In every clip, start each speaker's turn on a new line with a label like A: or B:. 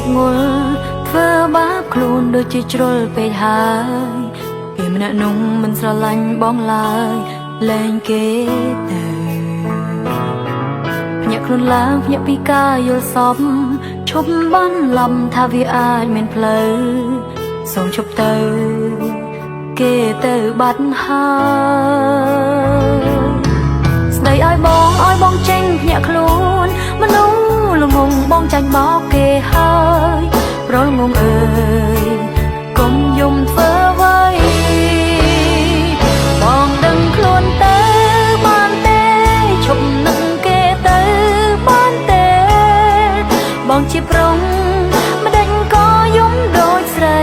A: ប់ងល់ធ្វើបាបខ្លួនដូចជាជ្រុលពេកហើយគេម្នាក់នោះមិនស្រឡាញ់បងឡើយលែងគេទៅភ្ញាក់ខ្លួនឡើងភ្ញាក់ពីការយល់សពឈប់បានលំថាវាអាចមានផ្លូវសូមឈប់ទៅគេទៅបាត់ហើយស្ដីឲ្យបងចេញភ្ញាក់ខ្លួនមនុស្សល្ងងបងចាញ់បោកគេហើយប្រលងងអើយកុំយំធ្វើអ្វីបងដឹងខ្លួនទៅបានទេឈប់នឹងគេទៅបានទេបងជាប្រុងម្ដេចក៏យំដូចស្រី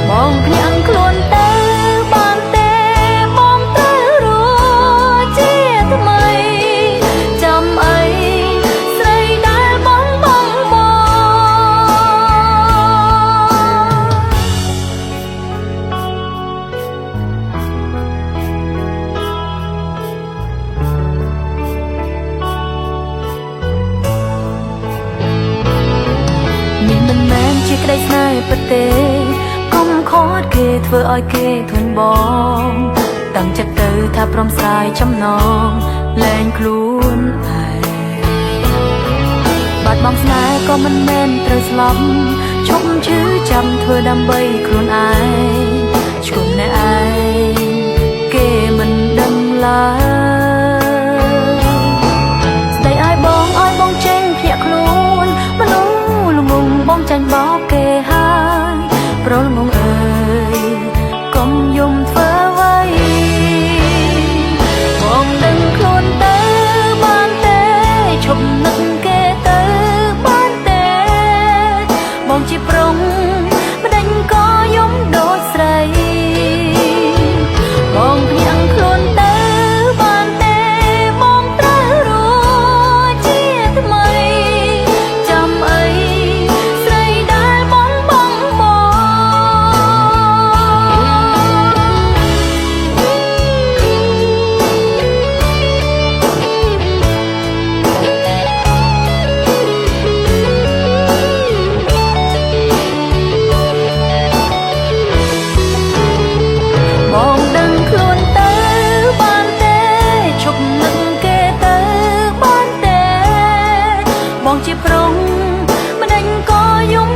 A: បងភ្ញាក់ខ្លួនទៅបានទេបងត្រូវរស់ជាថ្មីចាំអីស្រីដែលបងនេះមិនមែនជាក្តីស្នេហ៍ពិតទេកុំខកគេធ្វើឲ្យគេធន់បងតាំងចិត្តទៅថាព្រមស្រាយចំណងលែងខ្លួនឯងបាត់បង់ស្នេហ៍ក៏មិនមែនត្រូវស្លាប់ឈប់ឈឺចាំធ្វើដើម្បីខ្លួនឯងឈុំណែឯងគេមិនដឹងឡើយស្ដីឲ្យបងចេញភ្ញាក់ខ្លួនមនុស្សល្ងងបងចាញ់បោកគេហើយប្រលងងអើយកុំយំធ្វើអ្វីបងដឹងខ្លួនទៅបានទេឈប់នឹកគេទៅបានទេបងជាប្រុងម្ដេចក៏យំដូចស្រីបងភ្ញាក់ខ្លួនទៅបានទេបងត្រូវរស់ជាថ្មីចាំអីស្រីដែលបងបងដឹងខ្លួនទៅបានទេឈប់នឹកគេទៅបានទេបងជាប្រុងម្ដេចក៏យំ